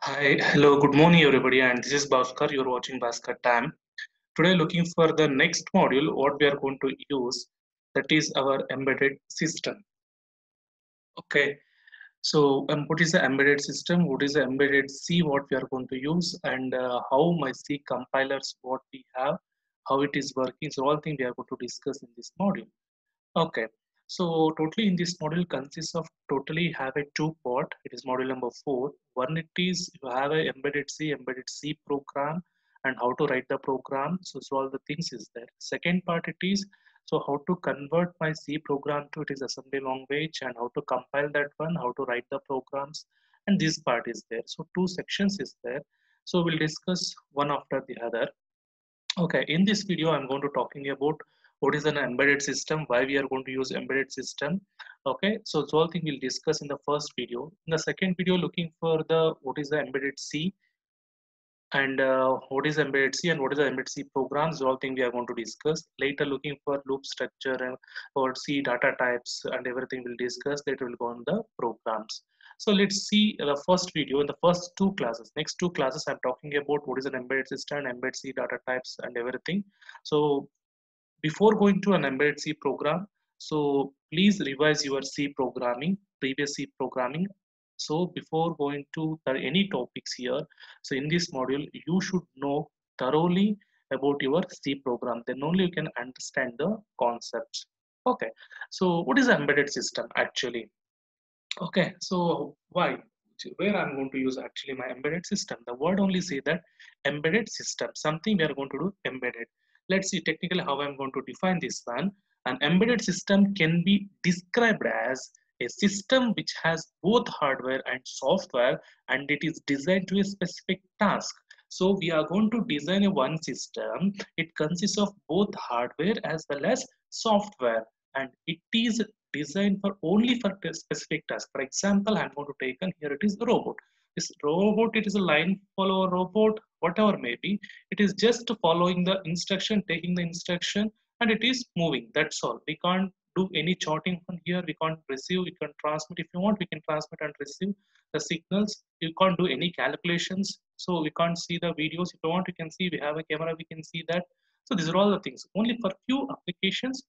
Hi, hello, good morning, everybody, and this is Bhaskar. You're watching Bhaskar Time. Today, looking for the next module, what we are going to use, that is our embedded system. Okay, so what is the embedded system? What is the embedded C? What we are going to use, and how my C compilers, what we have, how it is working. So, all things we are going to discuss in this module. Okay, so totally in this module consists of totally have a two part. It is module number 4. One, it is you have a embedded C program and how to write the program. So all the things is there. Second part it is so how to convert my C program to it is assembly language and how to compile that one, how to write the programs, and this part is there. So two sections is there. So we'll discuss one after the other. Okay, in this video, I'm going to talking about what is an embedded system, why we are going to use embedded system. Okay, so all thing we'll discuss in the first video. In the second video, looking for the what is the embedded C and what is embedded C and what is the embedded C programs. All thing we are going to discuss later. Looking for loop structure and or C data types and everything we'll discuss. Later we'll go on the programs. So let's see the first video in the first two classes. Next two classes, I'm talking about what is an embedded system, embedded C data types, and everything. So before going to an embedded C program, so please revise your C programming, previous C programming. So before going to any topics here, so in this module, you should know thoroughly about your C program. Then only you can understand the concepts. Okay. So what is embedded system actually? Okay, so why? Where I'm going to use actually my embedded system. The word only say that embedded system, something we are going to do embedded. Let's see technically how I'm going to define this one. An embedded system can be described as a system which has both hardware and software and it is designed to a specific task. So we are going to design a one system. It consists of both hardware as well as software and it is designed for only for a specific task. For example, I'm going to take and here it is the robot. This robot, it is a line follower robot, whatever may be. It is just following the instruction, taking the instruction, and it is moving. That's all. We can't do any charting from here. We can't receive. We can transmit. If you want, we can transmit and receive the signals. You can't do any calculations. So we can't see the videos. If you want, you can see. We have a camera. We can see that. So these are all the things. Only for few applications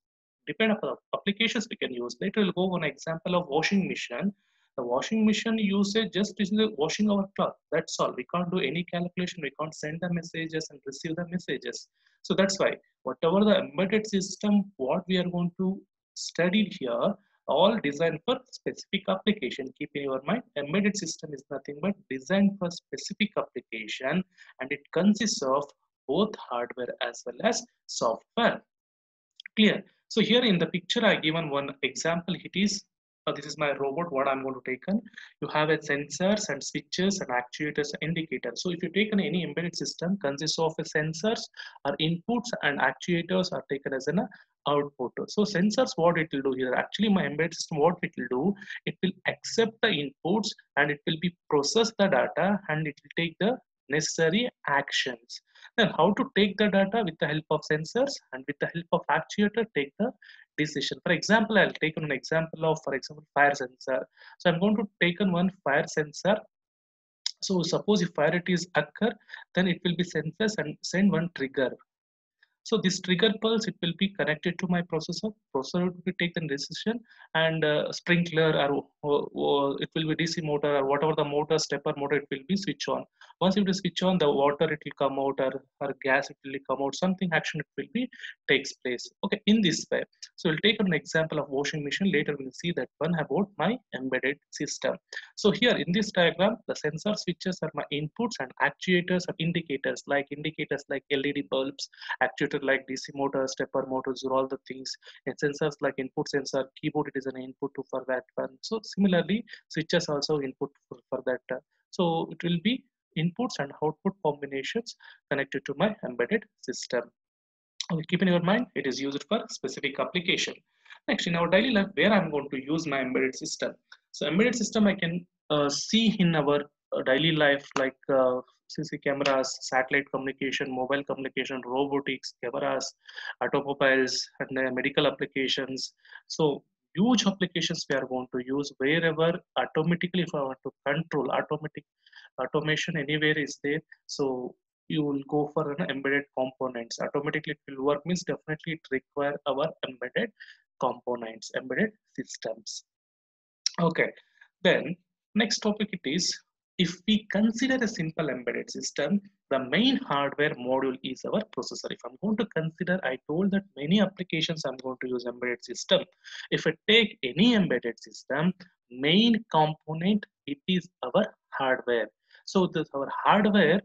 depend upon the applications we can use. Later we'll go on an example of washing machine. The washing machine usage just is the washing our cloth. That's all. We can't do any calculation. We can't send the messages and receive the messages. So that's why whatever the embedded system, what we are going to study here, all designed for specific application. Keep in your mind, embedded system is nothing but designed for specific application, and it consists of both hardware as well as software. Clear. So here in the picture, I given one example. It is this is my robot. What I'm going to take on. You have a sensors and switches and actuators, indicators. So if you take on any embedded system, consists of a sensors or inputs and actuators are taken as an output. So sensors, what it will do here? Actually, my embedded system, what it will do? It will accept the inputs and it will be process the data and it will take the necessary actions. Then how to take the data with the help of sensors and with the help of actuator take the decision. For example, I'll take an example of, for example, fire sensor. So I'm going to take on one fire sensor. So suppose if fire it is occur, then it will be sensors and send one trigger. So this trigger pulse, it will be connected to my processor. Processor will be taken decision and sprinkler or it will be DC motor or whatever the motor, stepper motor, it will be switch on. Once it will switch on, the water it will come out or gas it will come out. Something action it will be takes place. Okay, in this way. So we'll take an example of washing machine. Later we'll see that one about my embedded system. So here in this diagram, the sensor switches are my inputs and actuators are indicators like LED bulbs, actuator like DC motor, stepper motors, are all the things. And sensors like input sensor, keyboard it is an input to for that one. So similarly, switches also input for that. So it will be inputs and output combinations connected to my embedded system. Okay, keep in your mind, it is used for specific application. Next, in our daily life, where I'm going to use my embedded system. So embedded system I can see in our daily life like CC cameras, satellite communication, mobile communication, robotics, cameras, automobiles, and medical applications. So huge applications we are going to use wherever automatically if I want to control automatic. Automation anywhere is there, so you will go for an embedded components. Automatically it will work means definitely it require our embedded components, embedded systems. Okay, then next topic it is, if we consider a simple embedded system, the main hardware module is our processor. If I'm going to consider, I told that many applications I'm going to use embedded system. If I take any embedded system, main component, it is our hardware. So this our hardware,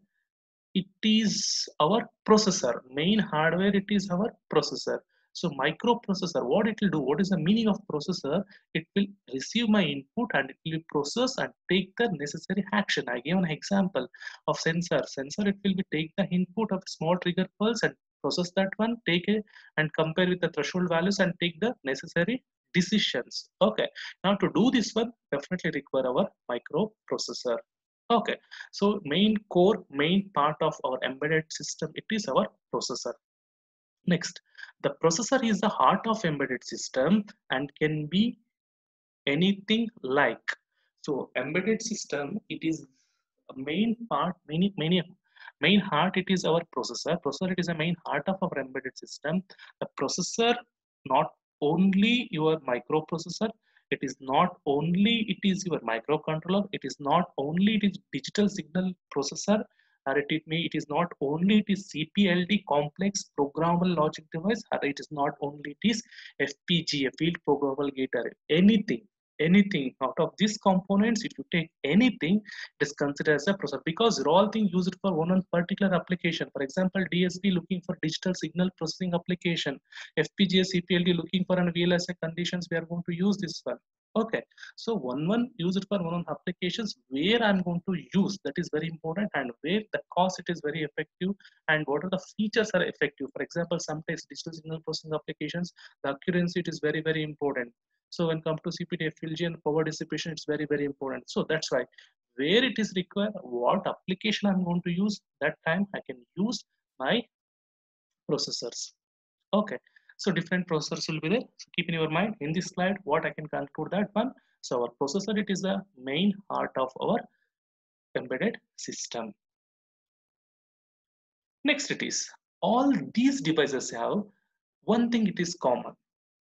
it is our processor. Main hardware, it is our processor. So microprocessor, what it will do, what is the meaning of processor? It will receive my input and it will process and take the necessary action. I gave an example of sensor. It will be take the input of small trigger pulse and process that one, take it and compare with the threshold values and take the necessary decisions. Okay, now to do this one definitely require our microprocessor. Okay, so main part of our embedded system, it is our processor. Next, the processor is the heart of embedded system and can be anything like. So embedded system, it is a main part, main heart, it is our processor. Processor, it is a main heart of our embedded system. The processor, not only your microprocessor, it is not only it is your microcontroller, it is not only it is digital signal processor, or it is not only it is CPLD, complex programmable logic device, or it is not only it is FPGA, field programmable gate array. Anything out of these components, if you take anything, it is considered as a processor, because they're all things used for one particular application. For example, DSP looking for digital signal processing application, FPGA CPLD looking for an VLSI conditions, we are going to use this one. Okay, so one use it for one applications where I'm going to use, that is very important, and where the cost it is very effective, and what are the features are effective. For example, sometimes digital signal processing applications, the accuracy it is very important. So when come to CPD, FLG and power dissipation, it's very important. So that's why where it is required, what application I'm going to use, that time I can use my processors. Okay, so different processors will be there. So keep in your mind in this slide what I can conclude that one. So our processor, it is the main heart of our embedded system. Next it is, all these devices have one thing it is common,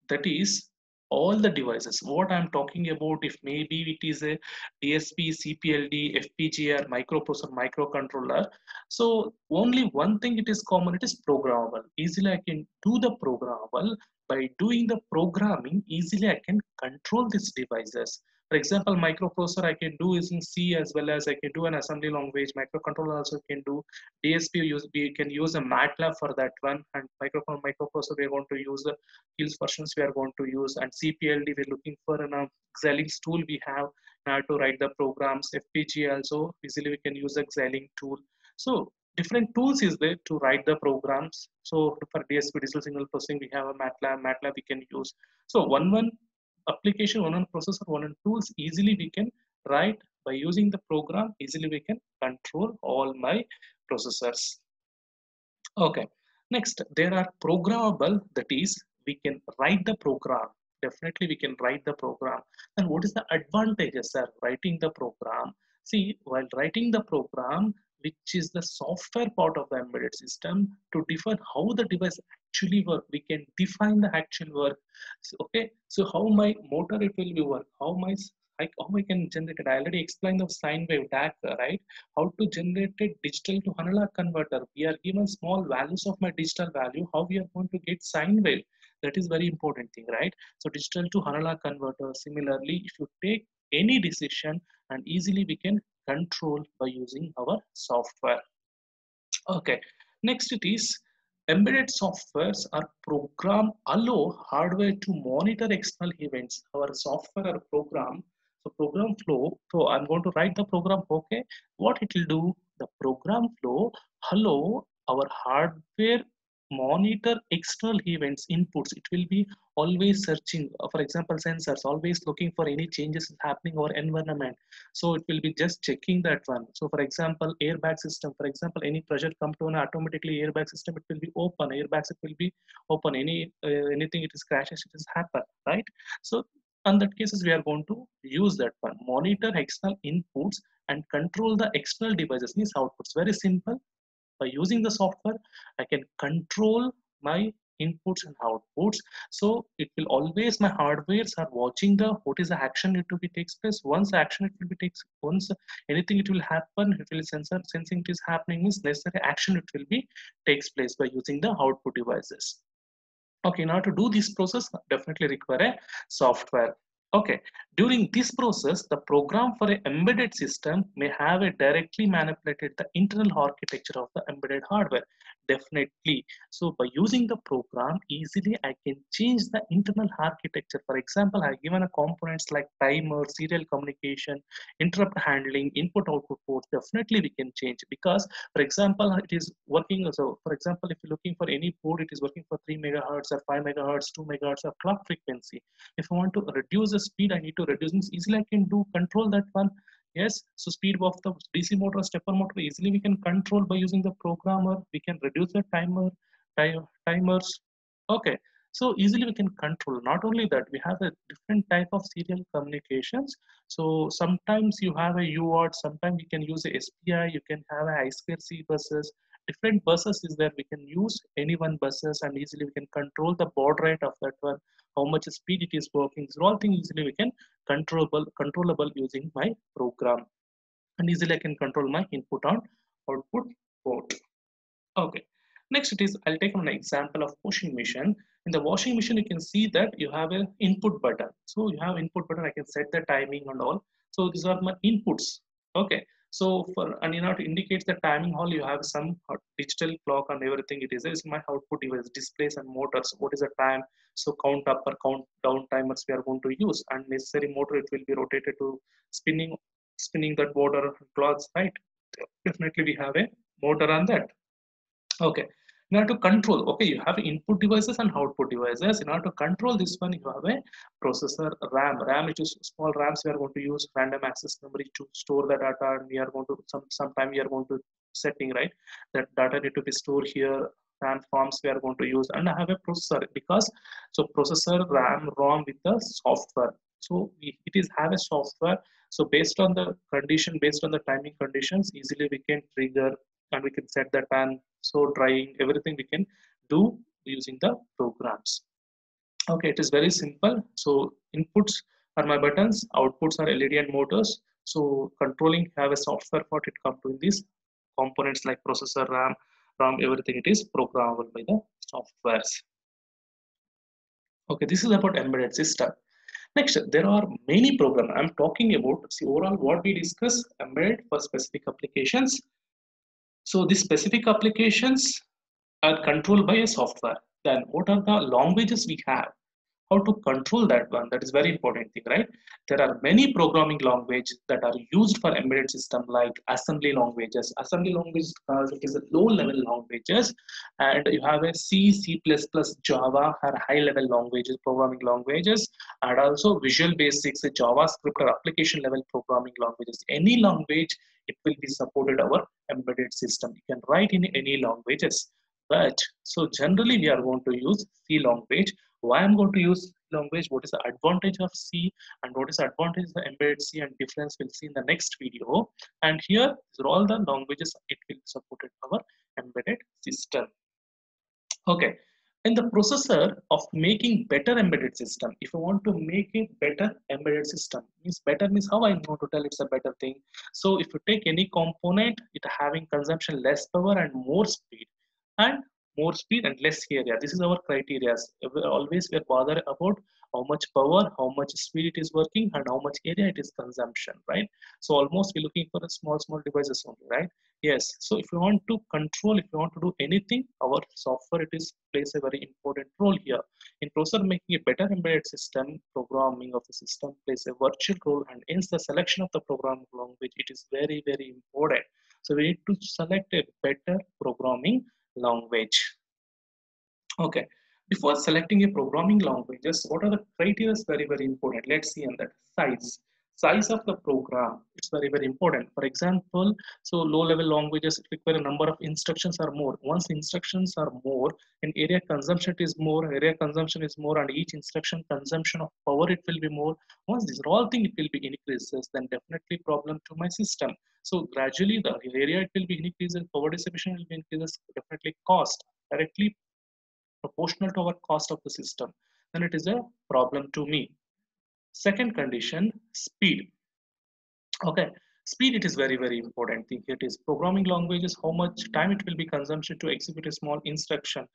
that is all the devices what I'm talking about, if maybe it is a DSP, CPLD, FPGA, or microprocessor, microcontroller, so only one thing it is common, it is programmable. Easily I can do the programmable. By doing the programming, easily I can control these devices. For example, microprocessor I can do is in C, as well as I can do an assembly language. Microcontroller also can do DSP. We can use a MATLAB for that one, and microprocessor we are going to use the Hills versions we are going to use, and CPLD we're looking for an Xilinx tool we have now to write the programs. FPGA also easily we can use a Xilinx tool. So different tools is there to write the programs. So for DSP, digital signal processing, we have a MATLAB we can use. So one application, one processor, one tools, easily we can write by using the program. Easily we can control all my processors. Okay, next there are programmable, that is we can write the program. Definitely we can write the program. And what is the advantages of writing the program? See, while writing the program, which is the software part of the embedded system, to define how the device actually work, we can define the actual work. So, okay, so how my motor it will be work, how I can generate it. I already explained the sine wave DAC, right? How to generate a digital to analog converter. We are given small values of my digital value, how we are going to get sine wave. That is very important thing, right? So digital to analog converter. Similarly, if you take any decision, and easily we can control by using our software. Okay, next it is, embedded softwares are program allow hardware to monitor external events. Our software or program, so program flow. So I'm going to write the program. Okay, what it will do? The program flow allow our hardware monitor external events inputs. It will be always searching. For example, sensors always looking for any changes happening or environment, so it will be just checking that one. So for example, airbag system, for example, any pressure come to an automatically airbag system, it will be open, airbags it will be open, anything it is crashes, it is happen, right? So on that cases we are going to use that one, monitor external inputs and control the external devices, means outputs. Very simple. By using the software, I can control my inputs and outputs. So it will always, my hardwares are watching the what is the action need to be takes place. Once action it will be takes, once anything it will happen, it will sensing it is happening, means necessary action it will be takes place by using the output devices. Okay, now to do this process definitely require a software. Okay, during this process, the program for an embedded system may have a directly manipulated the internal architecture of the embedded hardware. Definitely. So by using the program, easily I can change the internal architecture. For example, I given a components like timer, serial communication, interrupt handling, input output ports. Definitely we can change, because for example, it is working. So for example, if you're looking for any port, it is working for 3 megahertz or 5 megahertz, 2 megahertz of clock frequency. If I want to reduce the speed, I need to reduce this. Easily I can do control that one. Yes, so speed of the DC motor, stepper motor, easily we can control by using the programmer. We can reduce the timers. Okay, so easily we can control. Not only that, we have a different type of serial communications. So sometimes you have a UART, sometimes you can use a SPI, you can have a I2C buses. Different buses is there. We can use any one buses, and easily we can control the baud rate of that one, how much speed it is working. So all things easily we can controllable using my program, and easily I can control my input on output port. Okay. Next it is, I'll take an example of washing machine. In the washing machine, you can see that you have an input button. So you have input button, I can set the timing and all. So these are my inputs. Okay. So for, and you know, to indicate the timing hall, you have some digital clock and everything. It is my output device, displays and motors. What is the time? So count up or count down timers we are going to use, and necessary motor, it will be rotated to spinning that border cloths, right? Definitely we have a motor on that. Okay. In order to control, okay, you have input devices and output devices. In order to control this one, you have a processor RAM. RAM, which is small RAMs, we are going to use random access memory to store the data, and we are going to sometime we are going to setting, right, that data need to be stored here. RAM forms we are going to use, and I have a processor, because so processor, RAM, ROM with the software. So it is have a software. So based on the condition, based on the timing conditions, easily we can trigger, and we can set the time, so drying, everything we can do using the programs. Okay, it is very simple. So inputs are my buttons, outputs are LED and motors. So controlling have a software for it come to in these components like processor, RAM, everything it is programmable by the softwares. Okay, this is about embedded system. Next, there are many programs. I'm talking about, see, overall what we discuss, embedded for specific applications. So these specific applications are controlled by a software. Then what are the languages we have? How to control that one? That is very important thing, right? There are many programming language that are used for embedded system, like assembly languages. Assembly languages, it is a low-level languages, and you have a C, C++, Java are high-level languages, programming languages, and also Visual Basics, JavaScript or application-level programming languages. Any language, it will be supported our embedded system. You can write in any languages, but so generally we are going to use C language. Why I'm going to use language, what is the advantage of C, and what is the advantage of the embedded C, and difference we'll see in the next video. And here these are all the languages it will support our embedded system. Okay, in the processor of making better embedded system, if you want to make a better embedded system, means better means how I'm going to tell it's a better thing. So if you take any component, it having consumption less power and more speed, and more speed and less area. This is our criteria. Always we are bothered about how much power, how much speed it is working, and how much area it is consumption, right? So almost we're looking for a small devices only, right? Yes. So if you want to control, if you want to do anything, our software it is plays a very important role here. In processor making a better embedded system, programming of the system plays a virtual role, and hence the selection of the programming language, it is very important. So we need to select a better programming language. Okay. Before selecting a programming languages, what are the criteria? Very important. Let's see on that. Size. Size of the program, it's very important. For example, so low level languages require a number of instructions or more. Once instructions are more and area consumption is more, and each instruction consumption of power it will be more. Once these are all things it will be increases, then definitely problem to my system. So gradually the area it will be increases, power distribution will be increases, definitely cost directly proportional to our cost of the system, then it is a problem to me. Second condition, speed. Okay, speed it is very important thing. It is programming languages, how much time it will be consumption to execute a small instruction.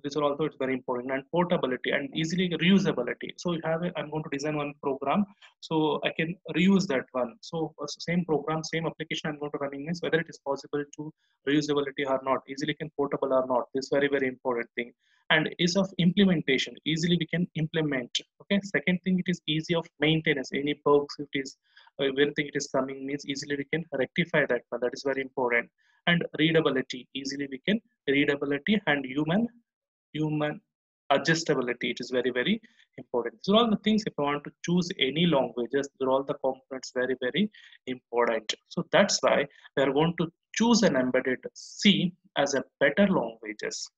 These are also it's very important. And portability and easily reusability. So you have I'm going to design one program, so I can reuse that one. So same program, same application I'm going to running is whether it is possible to reusability or not, easily can portable or not. This very important thing. And is of implementation, easily we can implement. Okay, second thing, it is easy of maintenance. Any bugs it is everything it is coming means easily we can rectify that one. That is very important. And readability, easily we can readability, and human adjustability, it is very important. So all the things, if I want to choose any languages, they're all the components very important. So that's why we are going to choose an embedded C as a better languages.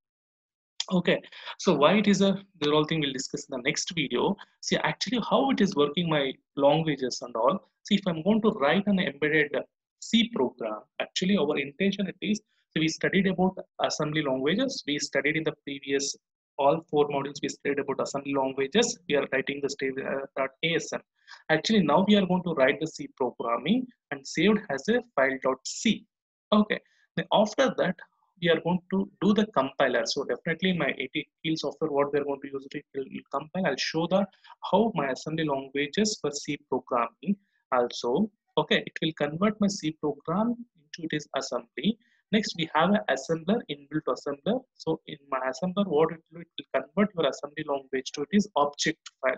Okay, so why it is a the whole thing we'll discuss in the next video. See actually how it is working my languages and all. See, if I'm going to write an embedded C program, actually our intention it is, so we studied about assembly languages. We studied in the previous all four modules we studied about assembly languages. We are writing the .asm. Actually now we are going to write the C programming and saved as a file.c. Okay, then after that we are going to do the compiler. So definitely my AT software, what we're going to use it will compile. I'll show the how my assembly languages for C programming also. Okay, it will convert my C program into it is assembly. Next we have an assembler, inbuilt assembler. So in my assembler, what it will convert your assembly language to it is object file.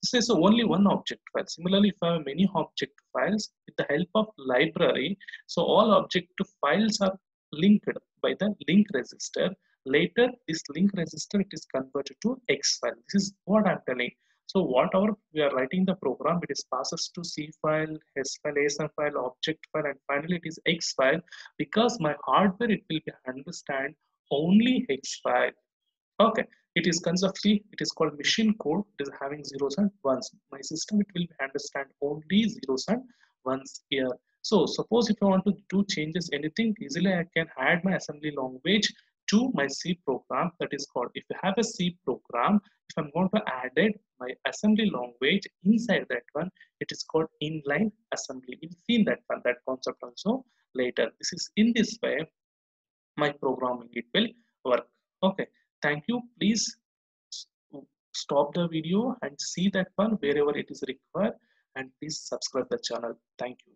This is only one object file. Similarly, if I have many object files with the help of library, so all object files are linked by the link register. Later, this link register it is converted to X file. This is what I'm telling. So whatever we are writing the program, it is passes to C file, S file, ASM file, object file, and finally it is X file. Because my hardware it will be understand only X file. Okay, it is conceptually, it is called machine code. It is having zeros and ones. My system, it will understand only zeros and ones here. So suppose if I want to do changes anything, easily I can add my assembly language to my C program. That is called, if you have a C program, if I'm going to add it, my assembly language inside that one, it is called inline assembly. We'll see that one, that concept also later. This is in this way my programming it will work. Okay, thank you. Please stop the video and see that one wherever it is required, and please subscribe the channel. Thank you.